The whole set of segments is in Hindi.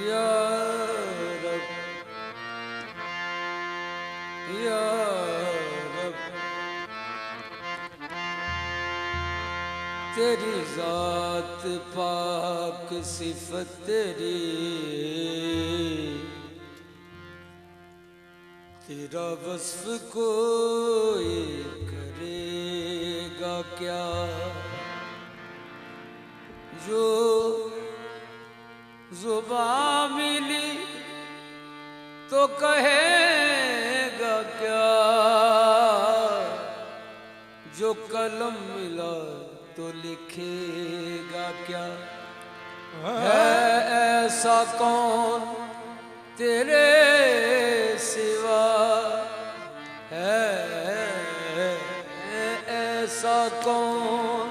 या रब या रब तेरी जात पाक सिफत तेरी, तेरा वस्फ कोई करेगा क्या, जो जुबां मिली तो कहेगा क्या, जो कलम मिला तो लिखेगा क्या। है ऐसा कौन तेरे सिवा, है ऐसा कौन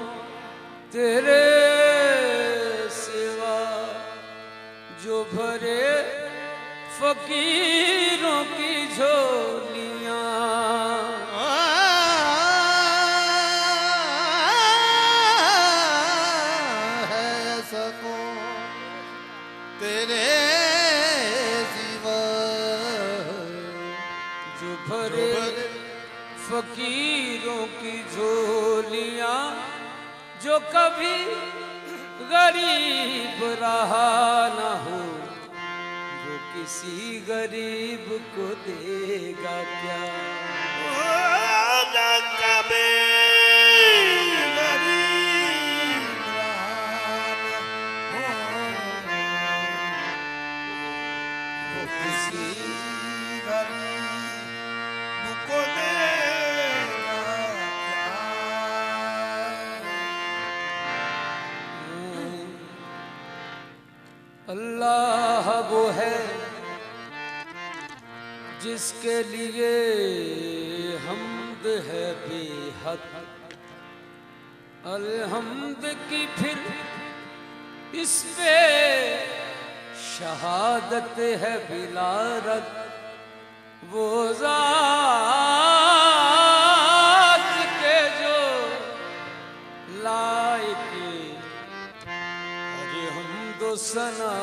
तेरे सिवा, जो भरे फकीरों की झोलियां। तेरे सिवा जो भरे फकीरों की झोलियां, जो कभी गरीब रहा ना हो, वो किसी गरीब को देगा क्या। कभी अल्लाह वो है जिसके लिए हम्द है बेहद, अलहम्द की फिर इस पे शहादत है बिलारत। वो ज़ात के जो लायक अरे हम्दो सना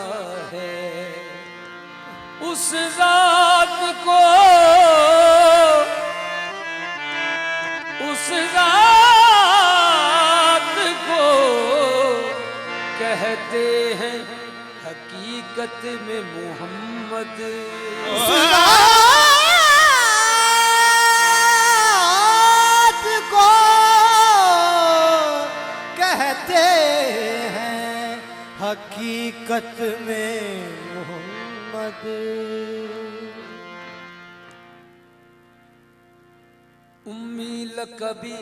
है, उस ज़ात को, उस ज़ात को कहते हैं हकीकत में मोहम्मद। उस ज़ात को कहते हैं हकीकत में मोहम्मद। उम्मी लकबी,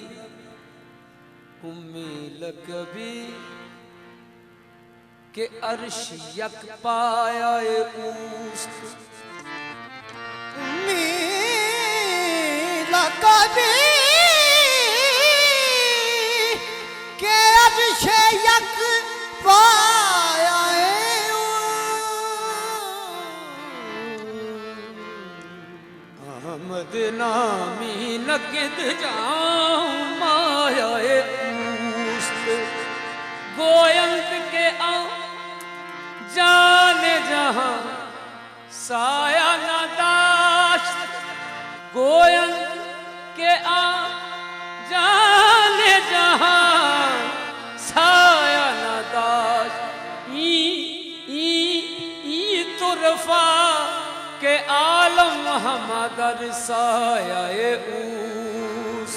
उम्मी लकबी के अर्श यक पाया ऊस्त। उम्मी लकबी के अर्श यक पाया अहमद नामी नकद जाऊं माया ऊस्त। गोयंत के आ जाने जहां साया न दाश्त, गोयंत के आ जाने जहां साया न दाश्त। ई तुरफा के आलम हमदर साया ऊस।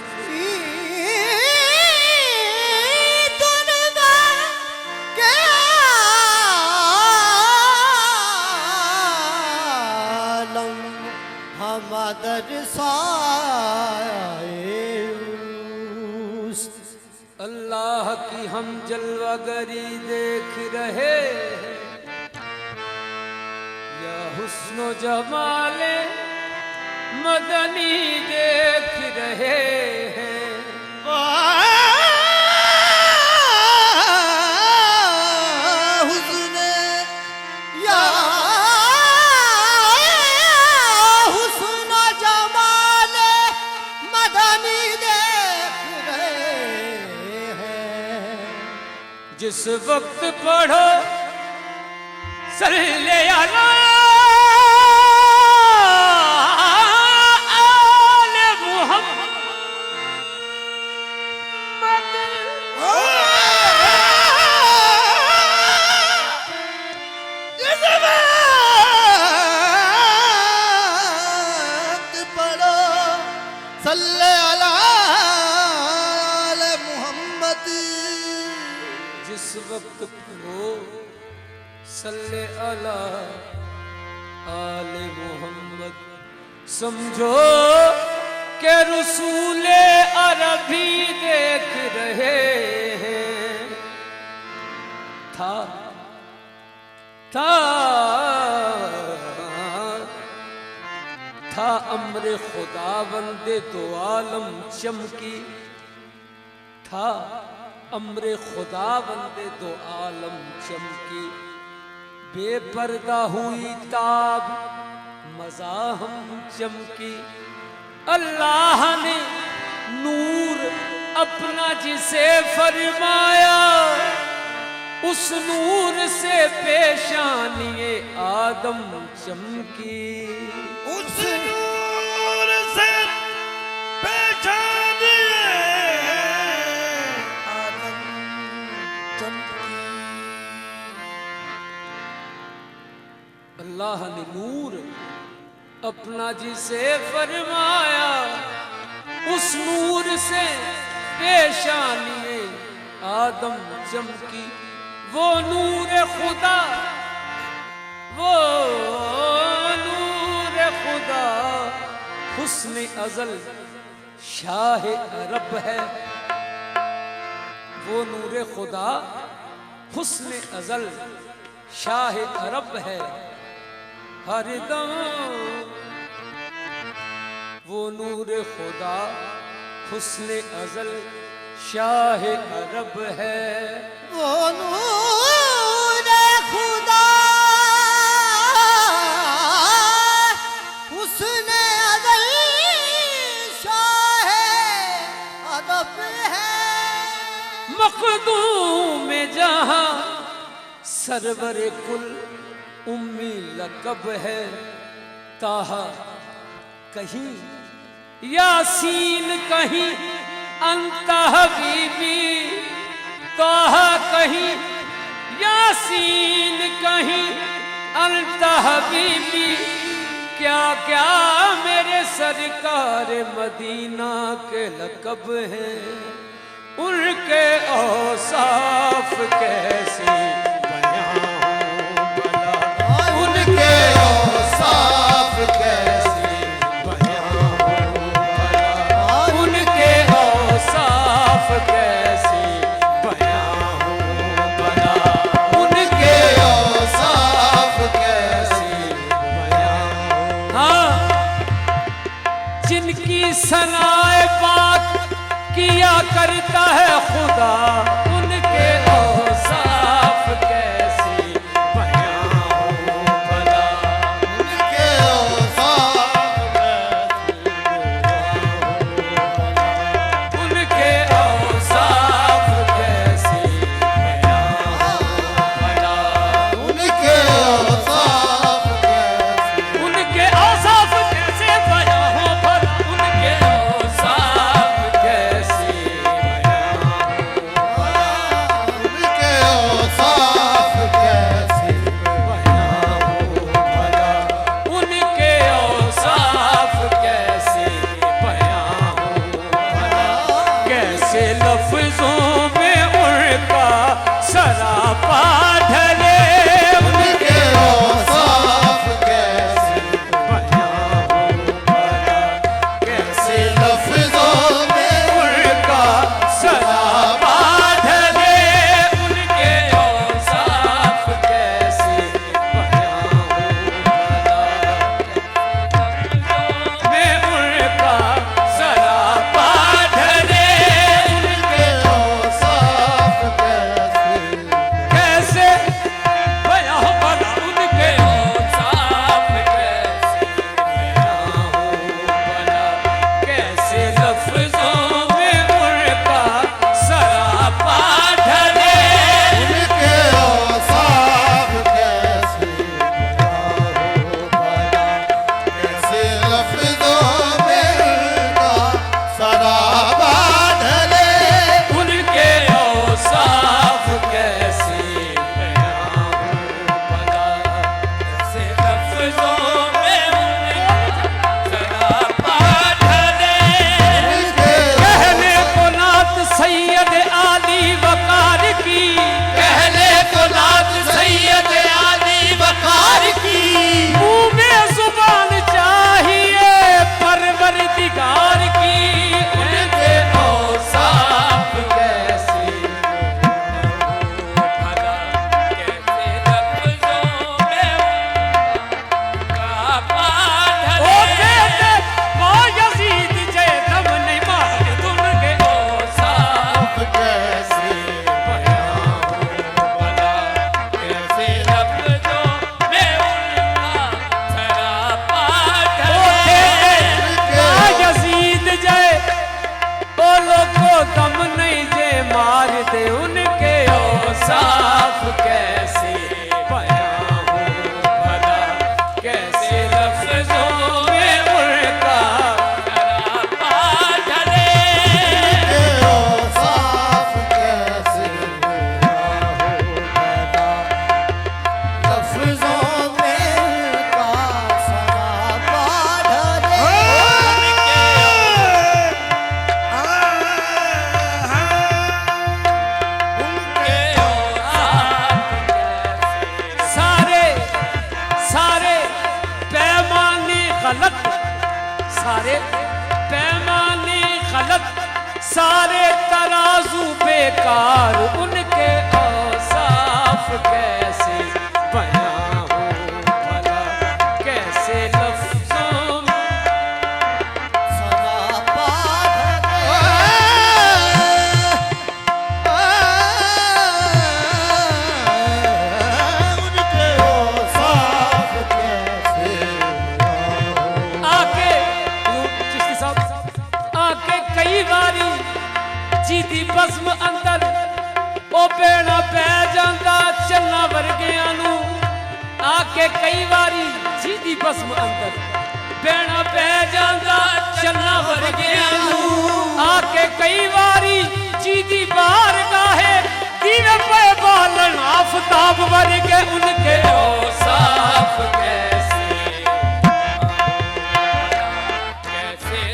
अल्लाह की हम जलवागरी देख रहे हैं, या हुस्नो जमाले मदनी देख रहे हैं। हुस्न या हुस्न जमाले मदनी देख रहे हैं। जिस वक्त पढ़ो सल्ले अला आले मुहम्मद। इस वक्त पढ़ो सल्ले अला मोहम्मद। जिस वक्त पढ़ो सल्ले अला आले मोहम्मद, समझो के रसूले अरबी देख रहे हैं। था अम्र खुदा बंदे दो आलम चमकी। था अम्र खुदा बंदे दो आलम चमकी। बेपर्दा हुई ताब मज़ाहम चमकी। अल्लाह ने नूर अपना जिसे फरमाया, उस नूर से पेशानिए आदम चमकी। उस नूर से पेशानिए आदम चमकी। अल्लाह ने नूर अपना जिसे फरमाया, उस नूर से पेशानिए आदम चमकी। वो नूर खुदा, वो नूर खुदा हुस्न अज़ल शाह अरब है। वो नूर खुदा हुस्न अज़ल शाह अरब है। हरदम वो नूर खुदा हुस्न अज़ल शाह अरब है। वो नूर खुदा हुस्न अज़ल शाह अरब है। मखदूम में जहां सरवर कुल उम्मी लक़ब है। ताहा कहीं यासीन कहीं अंता हबीबी। ताहा कहीं यासीन कहीं अंता हबीबी। क्या क्या मेरे सरकार मदीना के लक़ब हैं। उनके औसाफ कैसे बयां भला। उनके औसाफ कैसे बयां भला। उनके औसाफ कैसे बयां भला। उनके औसाफ कैसे बयां। हाँ, जिनकी सनाए पाक किया करता है खुदा, उनके औसाफ कैसे बयां हो भला। उनके औसाफ उनके औसाफ कैसे बयां हो भला। उनके औसाफ उनके औसाफ कैसे बयां हो भला। उनके औसाफ कैसे बयां हो भला। उनके औसाफ कैसे बयां हो भला। उनके औसाफ कैसे बयां हो भला। कैसे लफ्जों में उनका सरापा ढले। उनके औसाफ कैसे बयां हो भला। कैसे लफ्जों में उनका सरापा ढले। उनके औसाफ कैसे बयां हो भला। में उनका सरापा ढले। उनके औसाफ कैसे कैसे सारे पैमाने गलत, सारे तराजू बेकार, उनके औसाफ कैसे बयां हो भला, कैसे लफ्जों में सरापा उनके औसाफ कैसे आके चिश्ती साहब आके कई बारी जीदी बज़म अंदर ओ बेड़ा पै जांदा चलना वर्गियां नू, आके कई बारी जीदी बज़म अंदर बेड़ा पै जांदा चलना वर्गियां नू, आके कई बारी जीदी बारगाहे दीवे पे बालन आफताब वर्गे, उनके औसाफ कैसे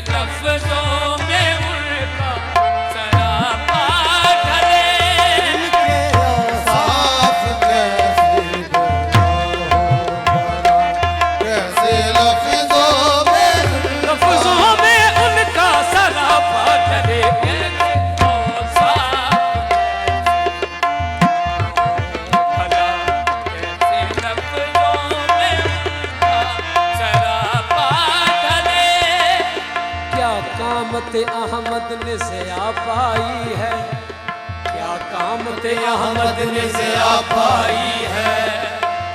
लफ्जों में उनका सरापा ढले, उनके औसाफ कैसे कैसे लफ्जों में उनका सरापा ढले, औसाफ भला कैसे लफ्जों में उनका सरापा ढले। क्या कामत अहमद ने से आ पाई है, क्या कामत अहमद ने से आ पाई है,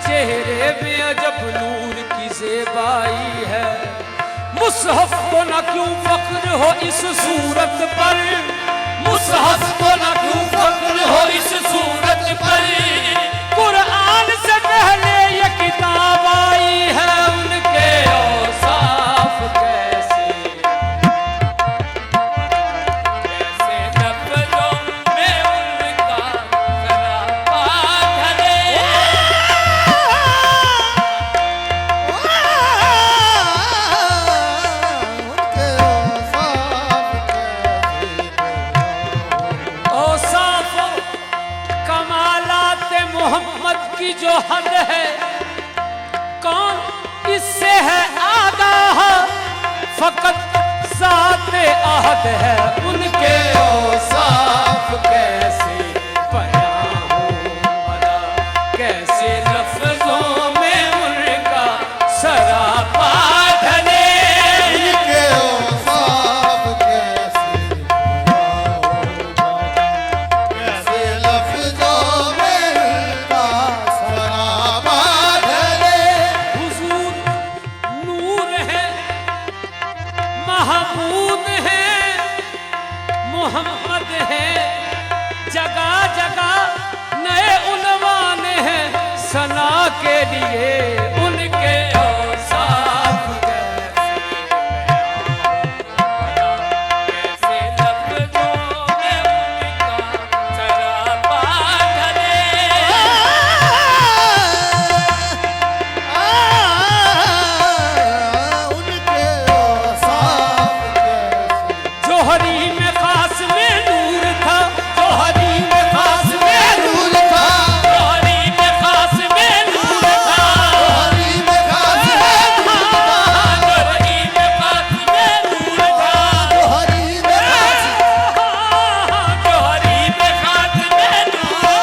चेहरे में अजब नूर की ज़ेबाई है, मुसहफ को न क्यों फख्र हो इस सूरत पर, मुसहफ को न क्यों फख्र हो इस सूरत पर, कुरान से पहले ये किताब आई है, उनके औसाफ कैसे लफ्जों में उनका सरापा ढले, उनके औसाफ कैसे औसाफ कमालात मोहम्मद की जो हद है, कौन इससे है आगाह, फकत साथ आहद है, उनके औसाफ कैसे बयां हो भला, कैसे लफ्जों में उनका सरापा ढले, उनके औसाफ कैसे कैसे लफ्जों में उनका सरापा ढले, हुजूर नूर है, महमूद है, मोहम्मद है, जगह जगह नए उन्वान हैं सना के लिए, उनके औसाफ कैसे कैसे लफ्जों में उनका सरापा ढले, उनके औसाफ कैसे जोहरी में खास में नूर था, जोहरी में खास में नूर था, जोहरी में खास में नूर था, हरी में खास में नूर था, जोहरी में खास में नूर था, हरी में खास जोहरी में खास में नूर था,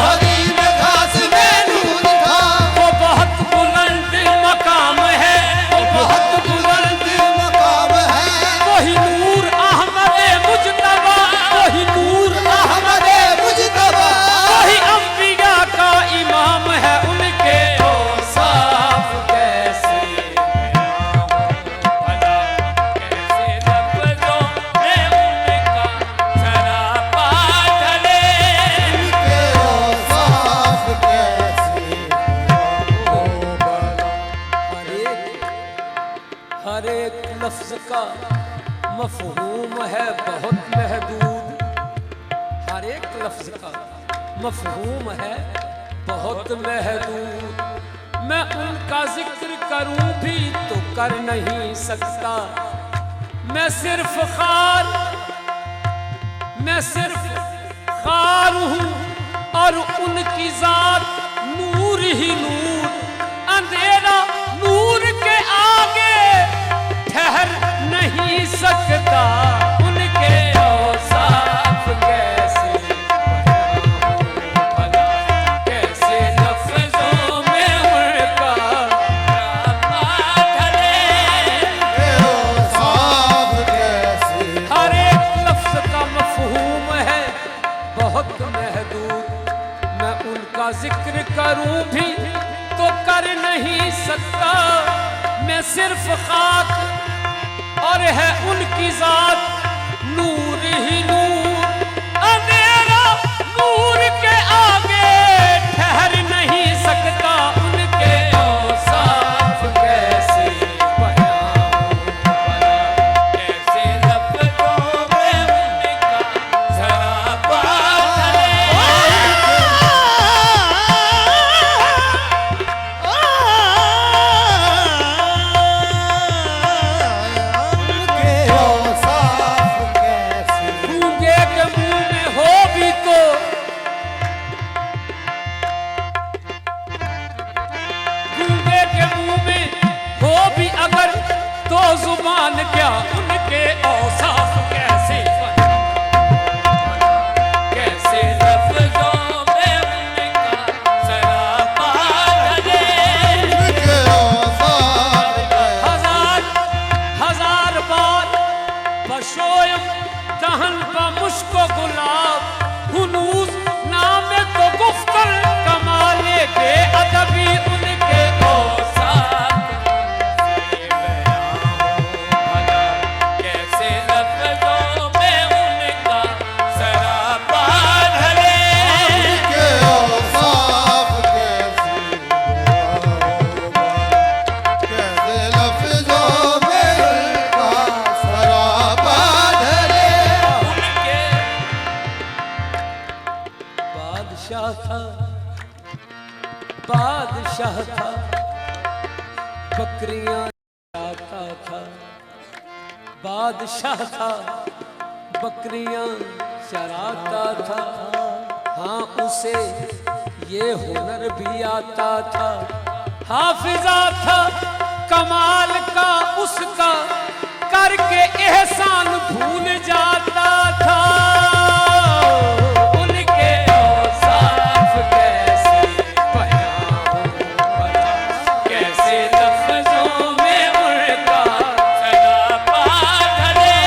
हरी में खास में नूर था, वो बहुत बुलंद मकाम है, वो बहुत बुलंद, मकाम है वही नूर अहमद मुजतबा, वही नूर अहमद, मुजतबा, वही अंबिया का इमाम है, उनके औसाफ कैसे भला, कैसे लफ्जों में उनका सरापा ढले, उनके औसाफ कैसे हर एक लफ्ज का मफहूम है बहुत महदूद, हर एक लफ्ज का मफहूम है बहुत महदूद, मैं उनका जिक्र करूं भी तो कर नहीं सकता, मैं सिर्फ खार हूं और उनकी जात नूर ही नूर, अंधेरा नूर के आगे ठहर का जिक्र करूं भी तो कर नहीं सकता। मैं सिर्फ खाक और है उनकी जात, नूर ही नूर, अंधेरा नूर के आगे ठहर नहीं सकता। उनके औसाफ कैसे बयां भला, कैसे लफ्ज़ों में उनका ज़रा बात है। गूंगे के मुंह में हो भी तो, गूंगे के मुंह में हो भी अगर तो जुबान क्या, उनके औसाफ कैसे कैसे लफ्ज़ों में उनका सरापा ढले। हजार बार बशोयम दहन व मुश्को गुलाब, हुनूस नामे तो गुफ्तर कमाले के अदबी। उनके औसाफ कैसे बयां भला, कैसे लफ्ज़ों में उनका सरापा ढले। उनके बादशाह था, बादशाह था, बकरियां चराता था। बादशाह था, बकरियां चराता था। हाँ, उसे ये हुनर भी आता था। हाफिजा था कमाल का उसका, करके एहसान भूल जाता था। उनके औसाफ कैसे बयां भला, कैसे लफ्ज़ों में उनका सरापा ढले।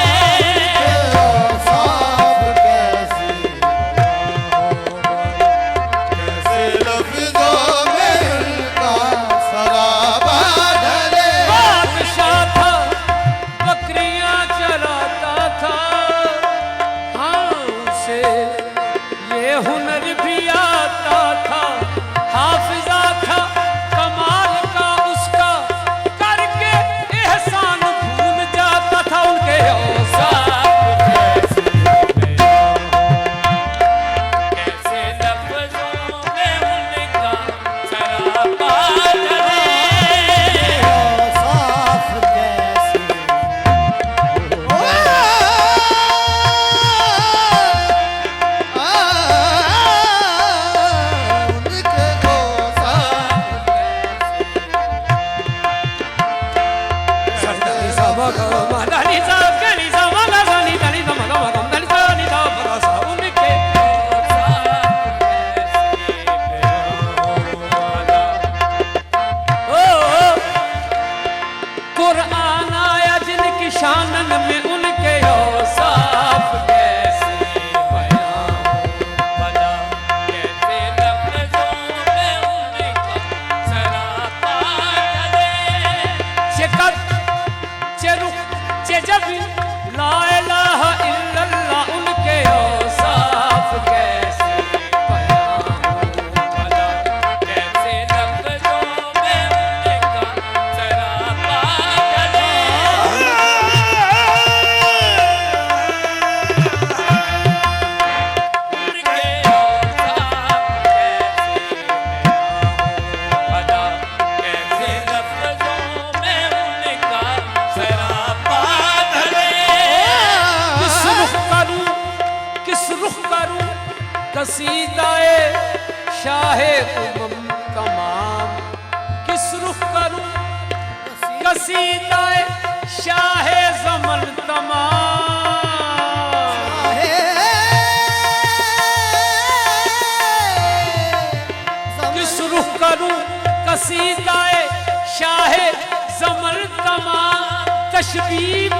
बादशाह था, बकरियां चराता था। हाँ, उसे ये हुनर भी आता था। हाफिजा था कमाल का उसका, करके एहसान भूल जाता था। उनके औसाफ कैसे बयां, कैसे लफ्ज़ों में उनका सरापा ढले। कुरान आया जिनकी शानन में, उनके औसाफ कैसे बयां भला, कैसे लफ्ज़ों में उनका सरापा ढले। चेकत चेरुख चेजबी ला इलाहा इल्लल्लाह, उनके औसाफ कैसे बयां भला, कैसे लफ्ज़ों में उनका सरापा ढले। उनके औसाफ कैसे बयां भला, कैसे लफ्ज़ों में उनका सरापा ढले। किस रुख करूं, किस रुख करूं कसीदाए शाहे उमम तमाम। किस रुख करूं कसीदाए शाहे ज़मन तमाम। किस रुख करूं कसीदाए शाहे ज़मन तमाम। तशबीब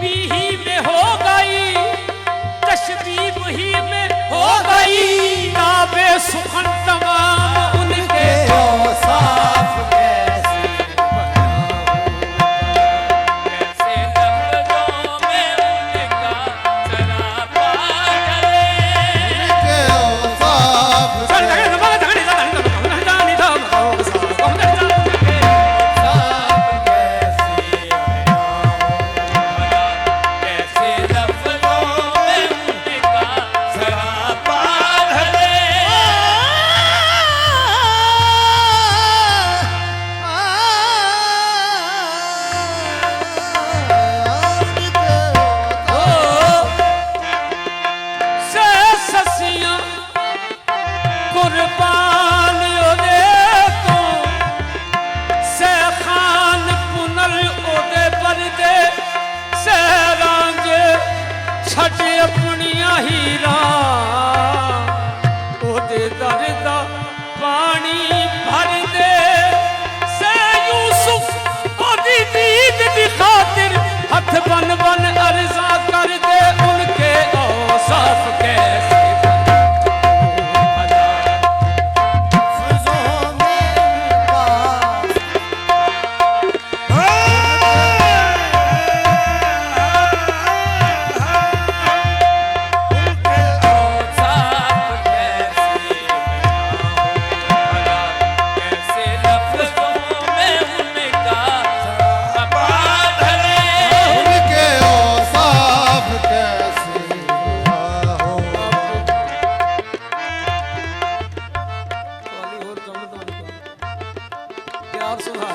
ही में हो गई, तशबीब ही में हो गई ताबे सुखन तमाम उनके औसाफ कैसे कैसे लफ्जों में उनका सरापा ढले उनके औसाफ कैसे लफ्जों में उनका सरापा ढले से ससियां कुर्बान ओदे तो से खान पुनल ओदे परदे से रांझे छट अपनियां हीरा ओदे दरदा पानी भर दे से यूसुफ ओदी दीद दी खातिर हथ बन बन अर्जा कर दे उनके औसाफ कैसे लफ्जों में पास औसाफ कैसे कैसे लफ्जों में उनका सरापा ढले उनके औसाफ कैसे हो प्यार सुना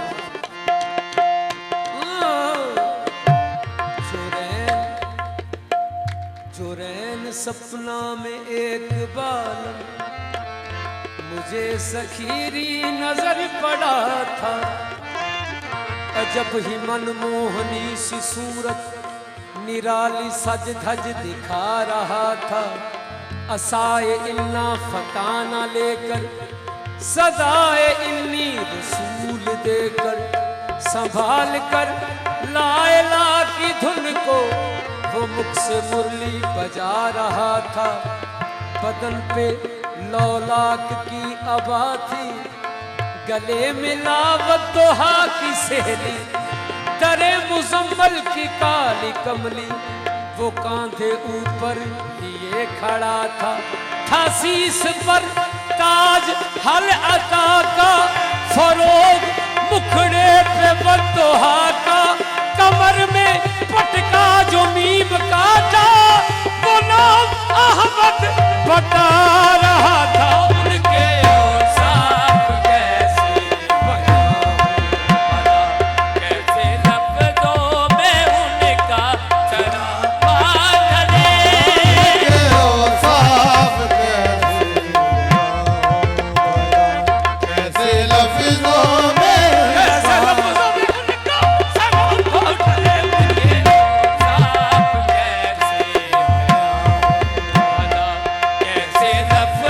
चुरैन सपना में एक बार मुझे सखीरी नजर पड़ा था अजब ही मनमोहनी सी सूरत निराली सज धज दिखा रहा था असाए इन्ना फताना लेकर सदाए इन्नी रसूल देकर संभाल कर लायला की धुन को वो मुख से मुरली बजा रहा था बदन पे लौलाक की अबा थी गले में लावत दोहा की सहेली दरे मुजम्मल की काली कमली वो कांधे ऊपर लिए खड़ा था शीश पर ताज हल अता का फरोग मुखड़े पे बदोहा का कमर में पटका जो मीम का था वो नाम अहमद बता रहा था उनके औसाफ कैसे बयां कैसे लफ्जों में उनका सरापा ढले उनके औसाफ कैसे लफ्जों में कैसे लफ्जों में उनका सरापा ढले उनके औसाफ कैसे बयां कैसे लफ्जों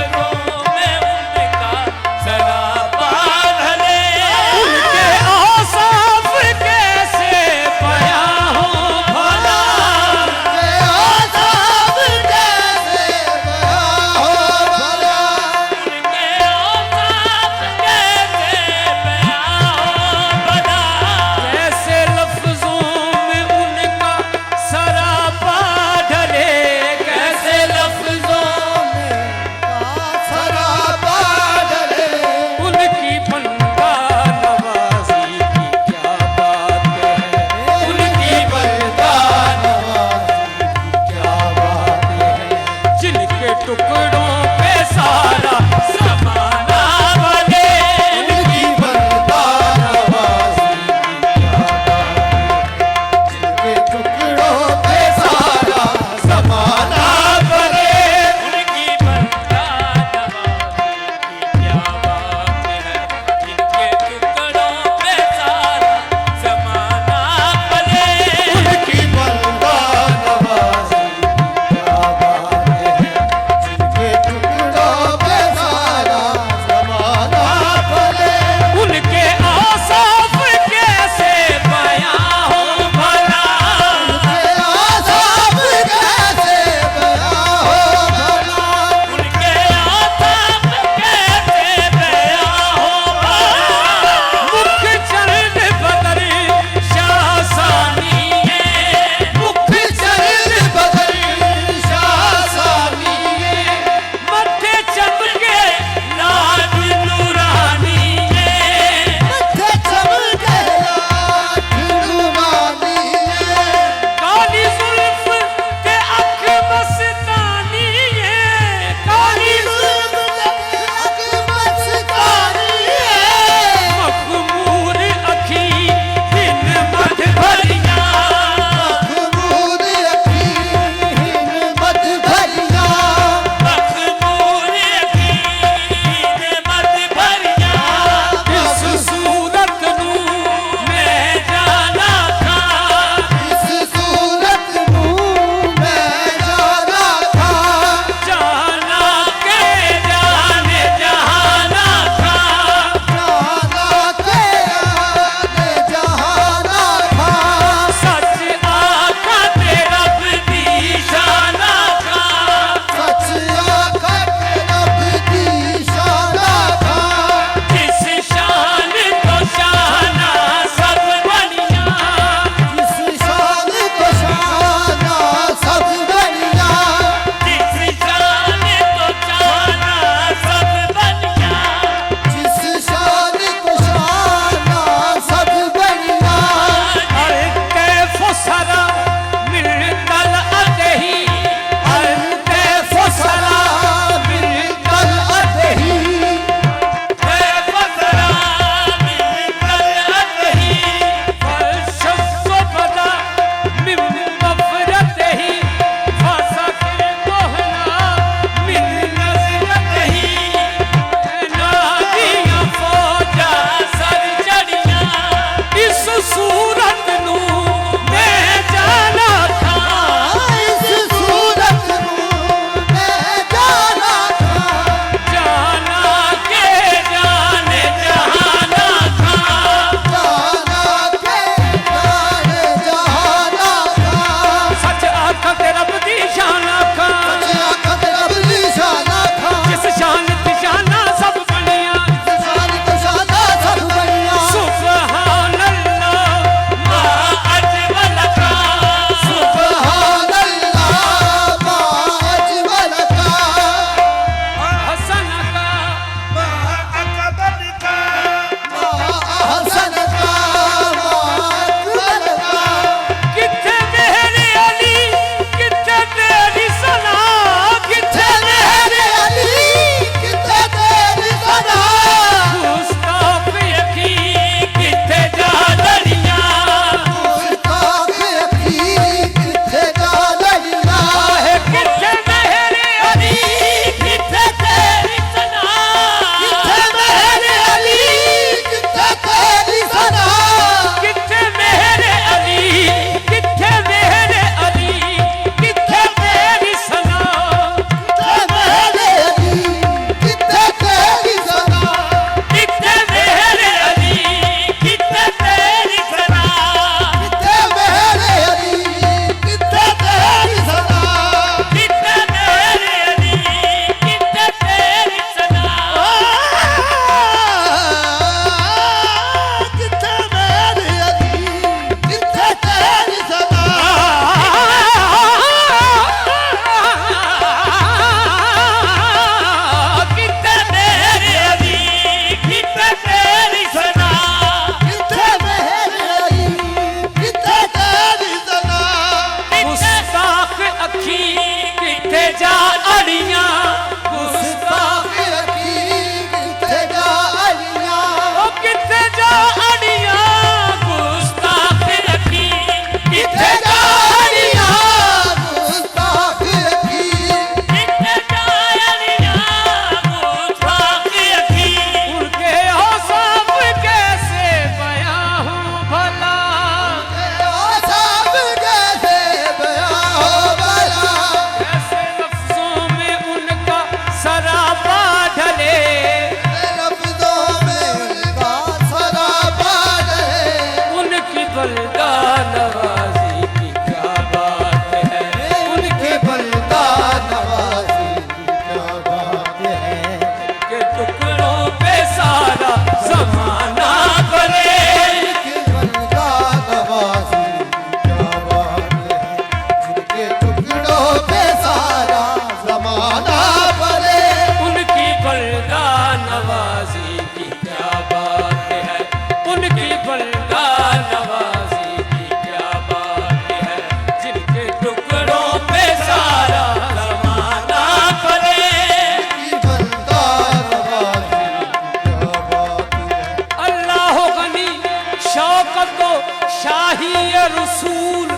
शाही रसूल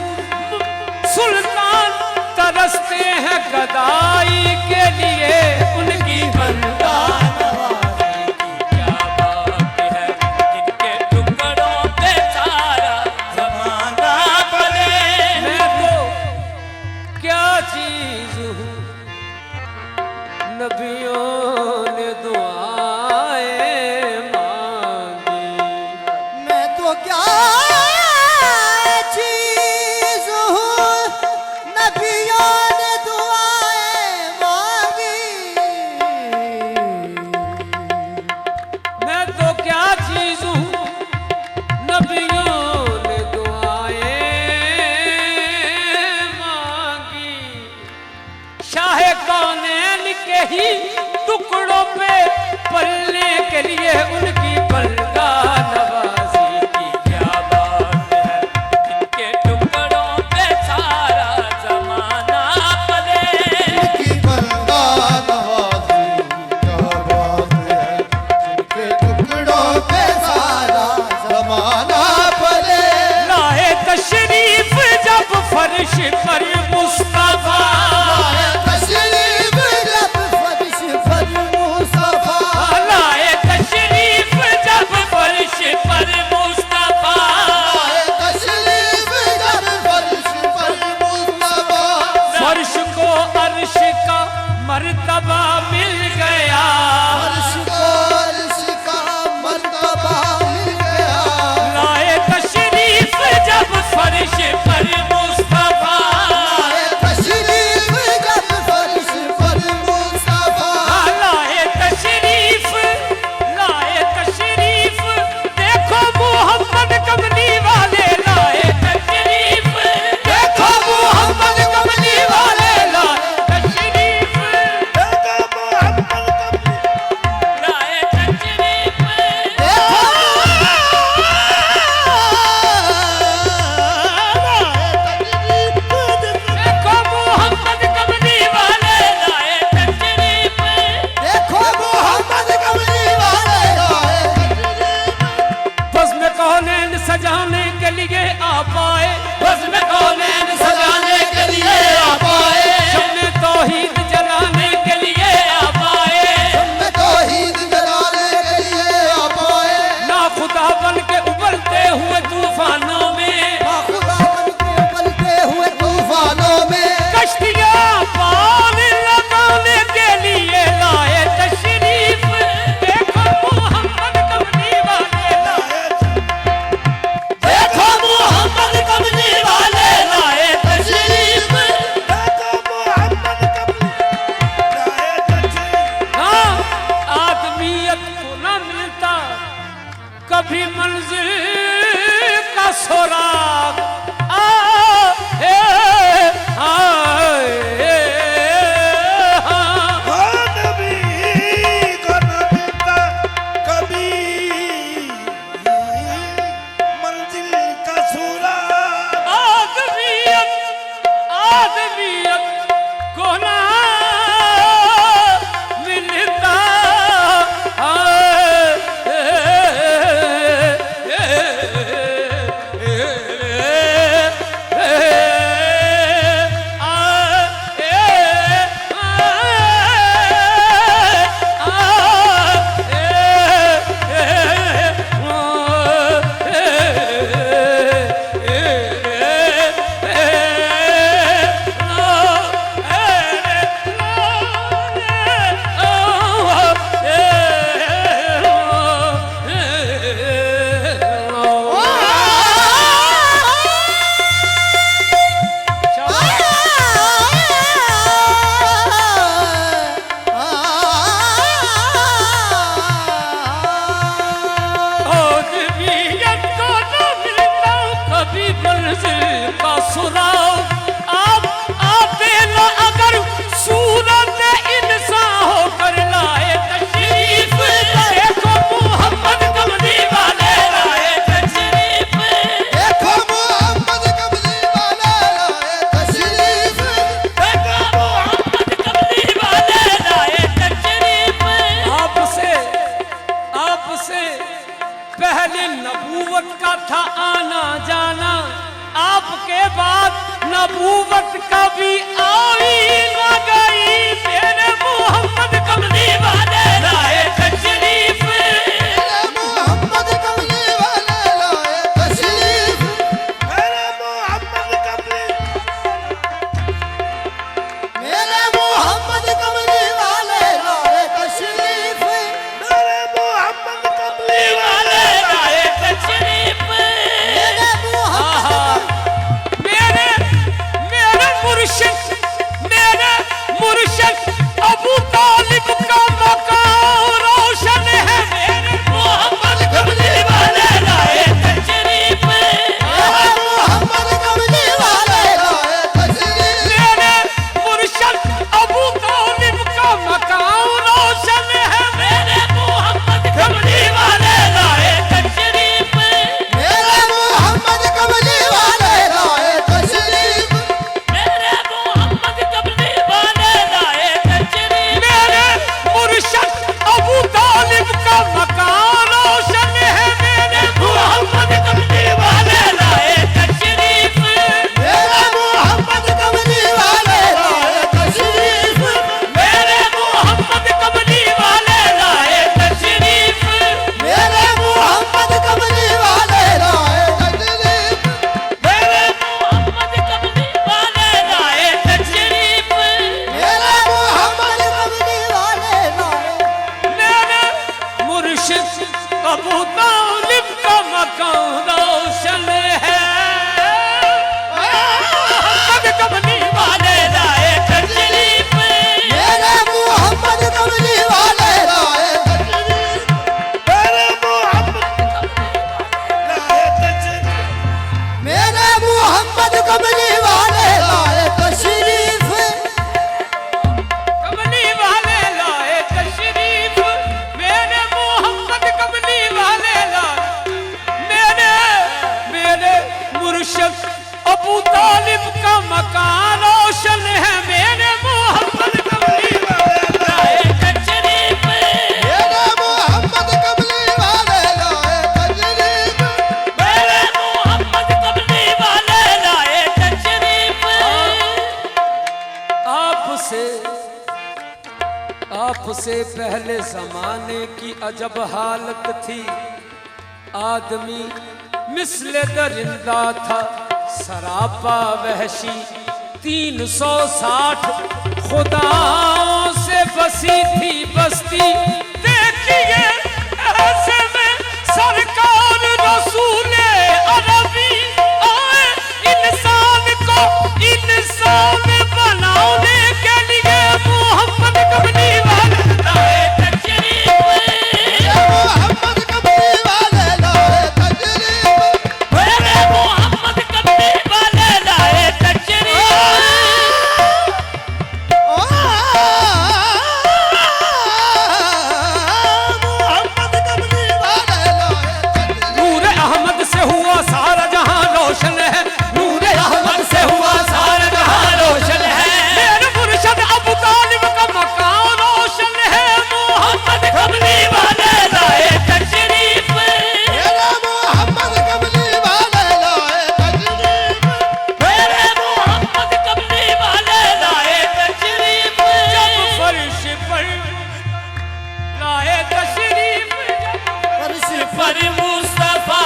सुल्तान तरसते हैं गदाई के लिए। उनकी बंदा नवाजी की क्या बात है, जिनके टुकड़ों पे सारा जमाना पले। मैं तो क्या चीज हूँ, नबियों ने दुआएं मांगी। मैं तो क्या चीज हूँ, नबियों ने दुआएं मांगी। मैं तो क्या चीज हूँ, नबियों ने दुआएं मांगी। शाहे कौनैन के ही टुकड़ों पे पलने के लिए उनकी बंदा नवाजी की क्या बात है, जिनके टुकड़ों पे सारा जमाना पले। उनकी बंदा नवाजी क्या बात है, जिनके टुकड़ों पे सारा जमाना पले। लाए तशरीफ जब फर्श पर मुस्तफा, तशरीफ जब फर्श पर मुस्तफा, लाए तशरीफ जब फर्श पर मुस्तफा। तशरीफ जब फर्श पर मुस्तफा, फर्श को अर्श का मर्तबा मिल गया। अर्श को अर्श का मर्तबा मिल गया। लाए तशरीफ जब फर्श पर मुस्तफा, तशरीफ जब फर्श पर मुस्तफा, लाए तशरीफ देखो मोहम्मद कमली वाले। लाए तशरीफ देखो मोहम्मद कमली वाले। लाए तशरीफ लाए तशरीफ देखो मोहम्मद कमली वाले। लाए तशरीफ देखो मोहम्मद कमली वाले आए। बस में कौनैन सजाने के लिए आ पाए। बस में कौनैन सजाने के लिए आ पाए। शम्मे तौहीद जलाने के लिए आ पाए। मैं तौहीद जलाने के लिए आ पाए। ना खुदा बन के उबलते हुए तूफानों में, खुदा बन के उबलते हुए तूफानों में, कश्तियां पार लगाने के लिए लाए तशरीफ। देखो मोहम्मद कमली वाले। लाए देखो मोहम्मद कमली वाले। लाए तशरीफ हाँ, आदमियत को न मिलता कभी मंजिल का सुराग। आदमियत को ना मिलता पहले नबूवत का था आना जाना, आपके बाद नबूवत कभी आई न गई। मेरे मोहम्मद कमली वाले लाए तशरीफ, मेरे मोहम्मद कमली वाले लाए तशरीफ, मेरे मोहम्मद कमली, मेरे मोहम्मद कमली वाले लाए तशरीफ, मेरे मोहम्मद कमली वाले लाए तशरीफ। मेरे मोहम्मद मेरे मुर्शिद अबू तालिब का मकाम रोशन है। मेरे मोहम्मद कमली वाले लाए तशरीफ, मेरे मोहम्मद कमली वाले लाए तशरीफ, मेरे मुर्शिद अबू तालिब का मकाम रोशन है। मेरे मोहम्मद कमली वाले लाए तशरीफ, मेरे मोहम्मद कमली वाले लाए तशरीफ, मेरे मोहम्मद कमली वाले लाए तशरीफ। मेरे मुर्शिद अबू तालिब का मकाम रोशन है। मेरे मोहम्मद कमली वाले लाए तशरीफ, मेरे मोहम्मद कमली वाले लाए तशरीफ, मेरे मोहम्मद कमली वाले लाए तशरीफ, मेरे मोहम्मद कमली वाले लाए तशरीफ, मेरे मोहम्मद कमली वाले लाए तशरीफ। मेरे मोहम्मद कमली वाले लाए, मेरे मुर्शिद अबू तालिब का मकाम रोशन है। मोहम्मद कमली वाले लाए तशरीफ, मेरे मोहम्मद कमली वाले लाए तशरीफ, मेरे मोहम्मद लाए तशरीफ, मेरे मोहम्मद कमली वाले लाए तशरीफ, कमली वाले लाए तशरीफ। मेरे मोहम्मद कमली वाले लाए, मेरे मुर्शिद अबू तालिब का मकान रोशन है। मेरे मोहम्मद कमली वाले लाए तशरीफ, मेरे मोहम्मद कमली वाले लाए तशरीफ, मेरे मोहम्मद कमली वाले लाए तशरीफ। आपसे पहले जमाने की अजब हालत थी। आदमी मिस्ले दरिंदा था, सरापा वहशी 360 खुदाओं से बसी थी बस्ती। देखिए ऐसे में सरकार रसूल अरबी आए इंसान को इंसान बनाने के लिए। मोहम्मद कमली वाले लाए तशरीफ, मेरे मोहम्मद कमली वाले लाए तशरीफ, मेरे मोहम्मद कमली वाले लाए तशरीफ। मोहम्मद कमली वाले लाए तशरीफ, नूर अहमद से हुआ सारा जहां रोशन है। नूर अहमद से हुआ सारा जहां रोशन है। मेरे मुर्शिद अबू तालिब का मकाम रोशन है। मोहम्मद कमली वाले लाए तशरीफ, मेरे मोहम्मद कमली वाले लाए तशरीफ, मेरे मोहम्मद कमली वाले लाए तशरीफ। जब फर्श पर लाए तशरीफ, फर्श पर मुस्तफा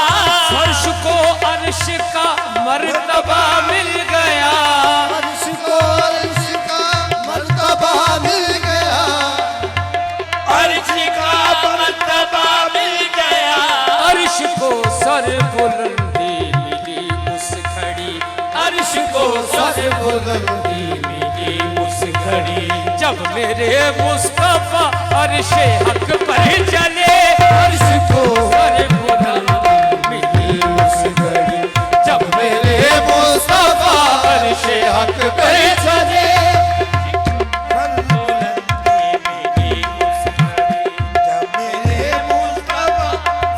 फर्श को अर्श का मर्तबा मिल गया। फर्श को अर्श का मर्तबा मिल गया, अर्श का मर्तबा मिल गया। अर्श को सर बुलंदी मिली उस घड़ी, अर्श को सर बुलंदी मिली उस घड़ी। जब मेरे मुस्तफा अर्श हक पर चले, अर्श को सर बुलंदी मिली उस घड़ी। जब मेरे मुस्तफा अर्श हक पर चले, जब मेरे मुस्तफा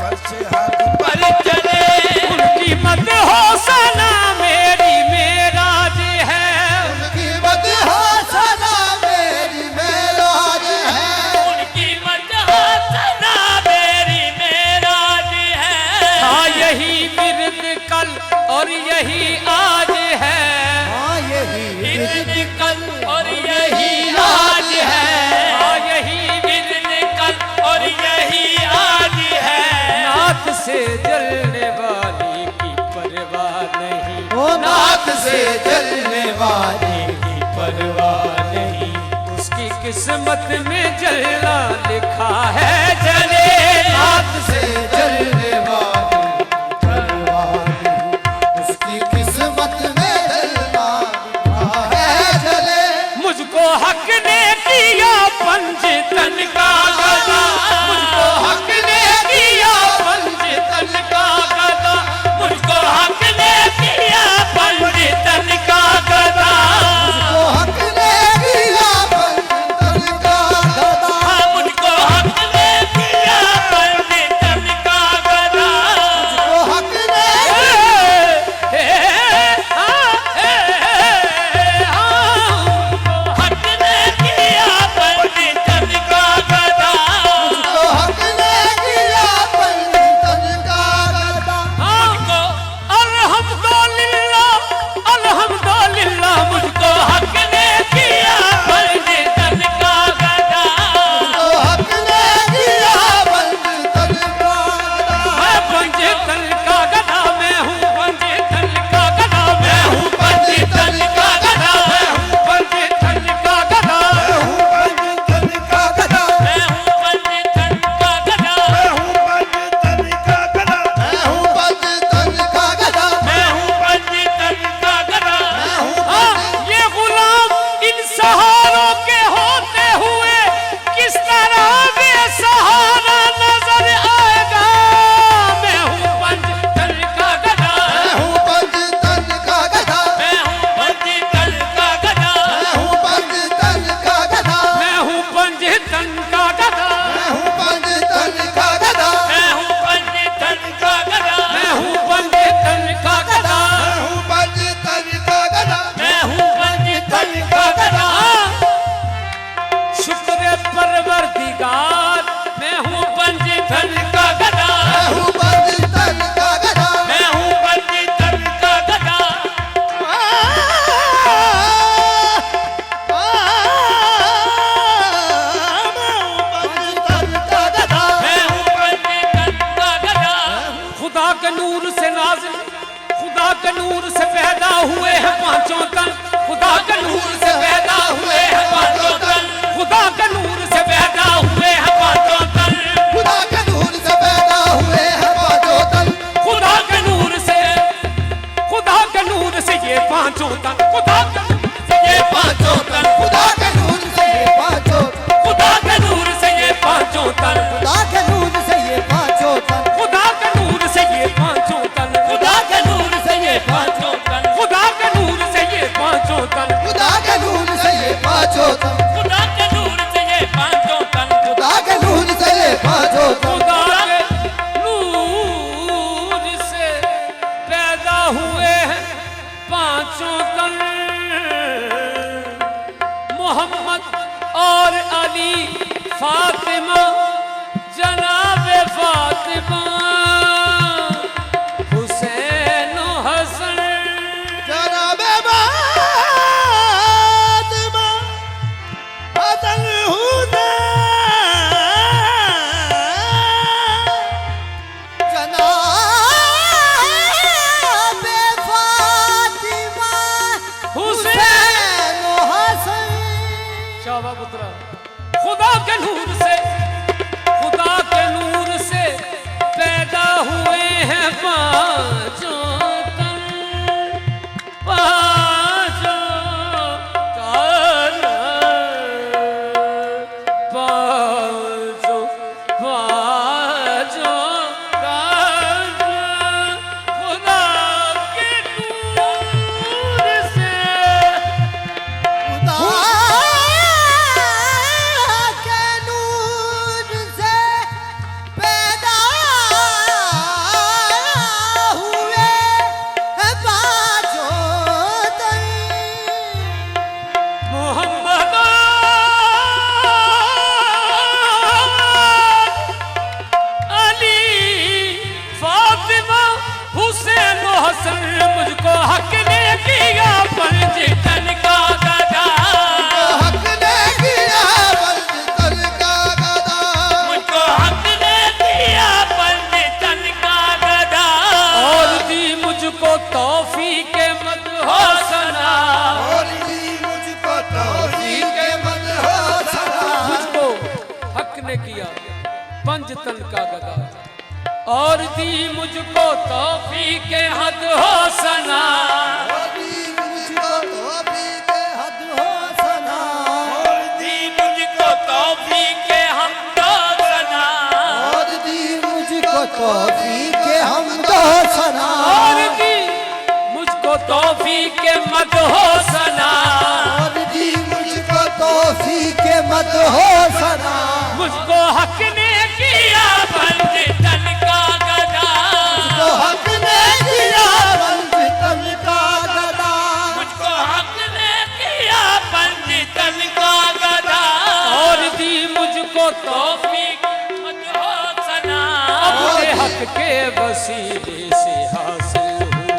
फर्श हक पर चले। उनकी मत हो सना मेरी मेराज है। उनकी मत हो सना मेरी मेराज है, उनकी मत हो सना और यही आज है, हाँ यही विद निकल और यही आज है, हाँ यही विद निकल और यही आज है। नाथ से जलने वाली की परवाह नहीं, ओ नाथ से जलने वाले की परवाह नहीं। उसकी किस्मत में जलना लिखा है, जले नाथ से जलने वाले की परवाह नहीं। उसकी किस्मत में जलना लिखा है, जले। मुझको हक ने दिया पंजतन का गदा, मुझको हक ने दिया पंजतन का गदा, मुझको हक ने दिया पंजतन का गदा, मुझको हक ने दिया पंजतन का गदा, हाँ, मुझको हक ने दिया पंजतन का गदा, मुझको हक ने हक ने दिया पंजतन का गदा, मुझको हक ने दिया पंजतन का गदा। मुझको अल्हम्दुलिल्लाह अल्हम्दुलिल्लाह मुझको हक ने दिया पंजतन का गदा, मुझको हक ने दिया पंजतन का गदा। मैं पंजतन का गदा, मैं हूँ पंजतन का गदा, मैं हूँ पंजतन का गदा, मैं हूँ पंजतन का गदा, पंजतन का गदा, मैं हूँ पंजतन का गदा, मैं हूँ पंजतन का गदा, मैं हूँ पंजतन का गदा, मैं हूँ पंजतन का गदा। मैं हूँ हाँ, ये गुलाम इन सहारों के होते हुए किस तरह बेसहारा नजर आएगा। मैं हूँ पंजतन का गदा, मैं हूँ पंजतन का गदा, मैं हूँ पंजतन का गदा, मैं हूँ पंजतन का गदा, मैं हूँ पंजतन का गदा, मैं हूँ पंजतन का गदा, मैं हूँ पंजतन का गदा, मैं हूँ पंजतन का गदा, मैं हूँ पंजतन का गदा। मैं हूँ पंजतन का गदा। शुक्र परवरदिगार, मैं हूँ पंजतन का गदा, मैं हूँ पंजतन का गदा, मैं हूँ पंजतन का गदा, पंजतन का गदा। मैं हूँ पंजतन का गदा। खुदा के नूर से नाज़िल, खुदा के नूर से पैदा हुए हैं पांचों तन, खुदा के नूर से पैदा हुए हैं पांचों तन, खुदा के नूर से पैदा हुए हैं पांचों तन, खुदा के नूर से पैदा हुए हैं पांचों तन, खुदा के नूर से, खुदा के नूर से ये पांचों तन, खुदा के नूर से ये पांचों तन, खुदा के नूर से ये पांचों, खुदा के नूर से ये पांचों तन, खुदा के नूर से ये पांचों तन, खुदा के नूर से ये पांचों तन, खुदा के नूर से ये पांचों तन, खुदा के नूर से ये पांचों तन, खुदा के नूर से ये पांचों तन, खुदा के नूर से ये पांचों तन, खुदा के नूर से ये पांचों तन, खुदा के नूर से पैदा हुए हैं पांचों तन। मोहम्मद और अली, फातिमा, जनाबे फातिमा, हुसैन हसन, जनाबे फातिमा, हसन हुसैन, जनाबे फातिमा, हुसैन हसन। शाबा पुत्रा। खुदा के नूर से, खुदा के नूर से पैदा हुए हैं पांचों तन, पांचों तन, पांचों, पांचों तन। खुदा के नूर से, खुदा के नूर और दी मुझको तौफीक हद हो सना, मुझको तौफीक हद हो सना, और दी मुझको तौफीक हमद हो सना, और दी मुझको तौफीक हमद हो सना, और दी मुझको तौफीक मद हो सना, और दी मुझको तौफीक मद हो सना, मुझको हक ने किया बंद तन का गदा, मुझको हक ने किया बंद तन का गदा, मुझको हक ने किया बंद तन का गदा, और दी मुझको तौफीक मद हो सना, अपने हक के वसीले से हासिल हुई,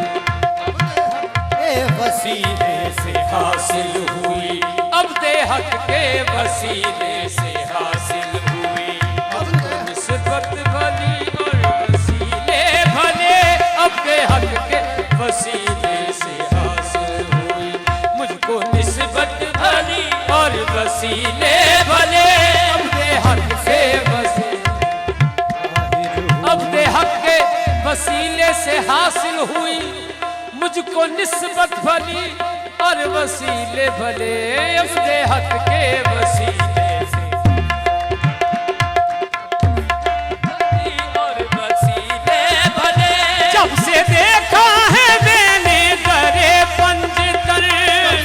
वसीले से हासिल हुई, अब दे हक के वसीले से हासिल हुई, अब तो निस्बत भली और वसीले भले, अब दे हक के वसीले से हासिल हुई, मुझको निस्बत भली और वसीले भले, अब दे हक के वसीले, अब दे हक के वसीले से हासिल हुई, मुझको निस्बत भली और वसीले भले, अब दे हक के वसीले से और वसीले भले, जब से देखा है मैंने दरे पंजतन,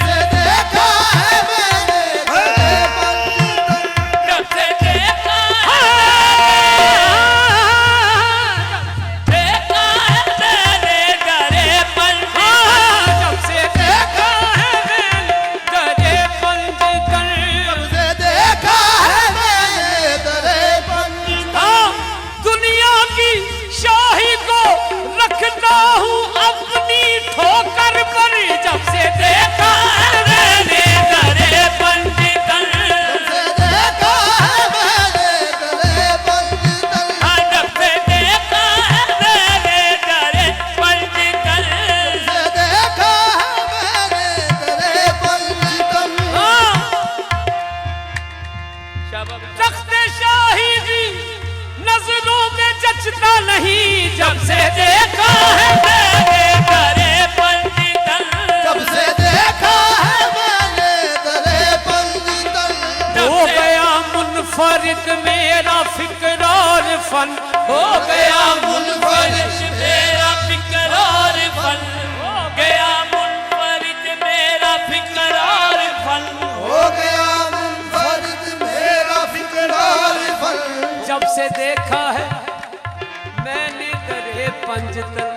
से देखा है मैंने तेरे पंजतन, जब से देखा है मैंने दरे पंजतन, जब से देखा है मैंने दरे पंजतन, से देखा है मैंने तेरे पंजतन, हाँ, दुनिया की शाही को रखता हूँ अपनी ठोकर पर, जब से देखा है मैंने दरे पंजतन, से देखा है मैंने तेरे पंजतन, हाँ, जब से देखा है मैंने दरे पंजतन, से देखा है मैंने तेरे पंजतन, हाँ, तख्ते शाही की नजरों में जचता नहीं, जब से देखा है मैंने दरे पंजतन, जब से देखा है मैंने तेरे पंजतन, हो गया मुनफरिद मेरा फिक्र और फन, हो गया मुनफरिद मेरा फिक्र और फन, हो गया मुनफरिद मेरा फिक्र और फन, हो गया मुनफरिद मेरा फिक्र और फन, जब से देखा है मैंने दरे पंजतन,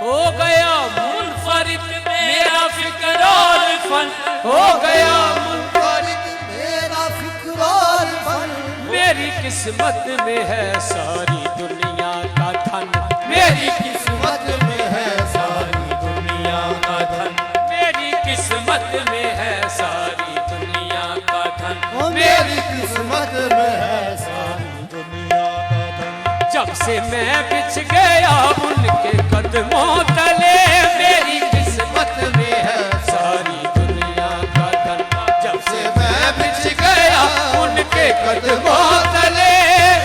हो गया मुनफरिद मेरा फिक्र और फन, हो गया मुनफरिद मेरा फिक्र और फन, मेरी किस्मत में है सारी दुनिया का धन, मेरी किस्मत में है सारी दुनिया का धन, मेरी किस्मत में है सारी दुनिया का धन, ओ मेरी किस्मत में है सारी दुनिया का धन, जब से मैं बिछ गया उनके कदमों तले, मेरी किस्मत में है सारी दुनिया का धन, जब से मैं बिछ गया उनके कदमों तले,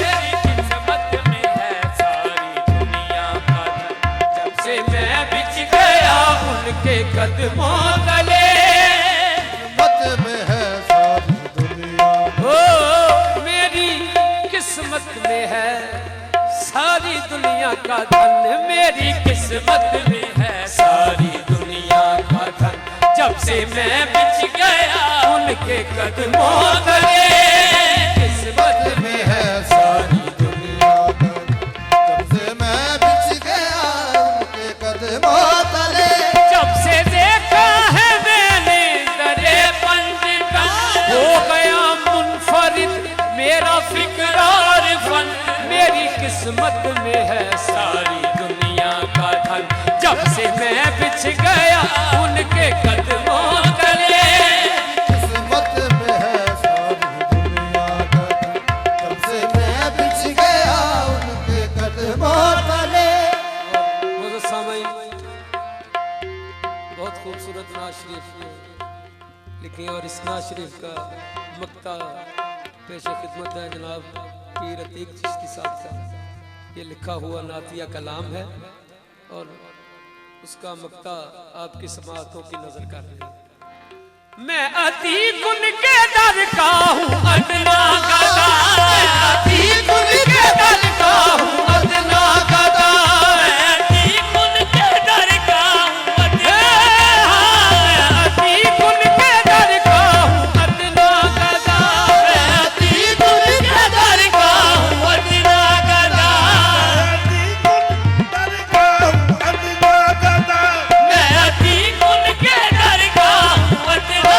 मेरी किस्मत में है सारी दुनिया का धन, जब से मैं बिछ गया उनके कदमों तले, किस्मत में है सारी दुनिया, ओ मेरी किस्मत में है सारी दुनिया का धन, मेरी किस्मत में है सारी दुनिया का धन, जब से मैं बिछ गया उनके कदमों तले, किस्मत में है सारी दुनिया का धन, जब से मैं बिछ गया उनके कदमों तले, जब से देखा है मैंने दरे पंजतन, हो गया मुनफरिद मेरा फिक्र और फन, मेरी किस्मत में है सारी दुनिया का धन, जब से मैं बिछ गया उनके कदमों तले, किस्मत में है सारी दुनिया का धन, जब से मैं बिछ गया उनके कदमों तले। बहुत खूबसूरत नाज शरीफ लिखी, और इस नाज शरीफ का मक्ता पेश खिदमत है जनाब पीर अतीक चिश्ती साहब का। ये लिखा हुआ नातिया कलाम है और उसका मक्ता आपकी समाअतों की नजर कर रही है। मैं अतीक उनके दर का हूँ अदना गदा, मैं अतीक उनके दर का हूँ अदना गदा, मैं अतीक उनके दर का हूँ अदना गदा, मैं अतीक उनके दर का हूँ अदना गदा, मैं अतीक उनके दर का हूँ अदना गदा, मैं अतीक उनके दर का हूँ अदना।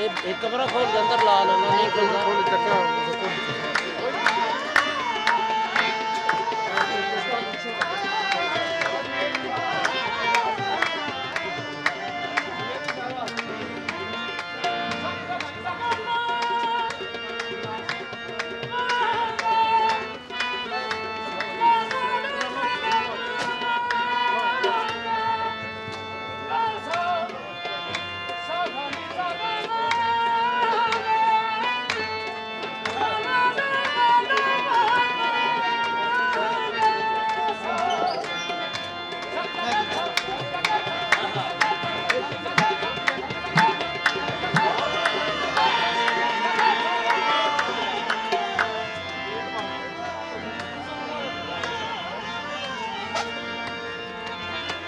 ਇਹ ਕਮਰਾ ਖੋਲ ਕੇ ਅੰਦਰ ਲਾ ਲੈਣਾ ਨਹੀਂ ਖੁੱਲਦਾ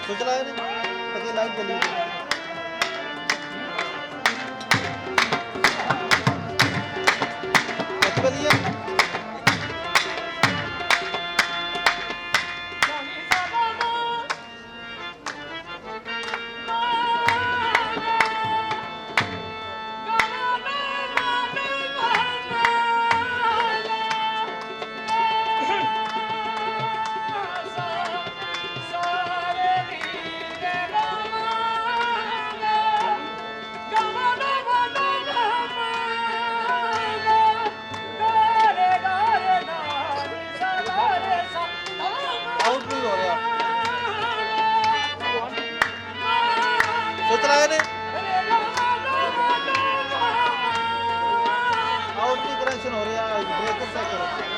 सोच रहा है पति लाइट जली बलिए आउट नहीं हो रहा सोच रहा है आउट की करेक्शन हो रहा है ब्रेक करो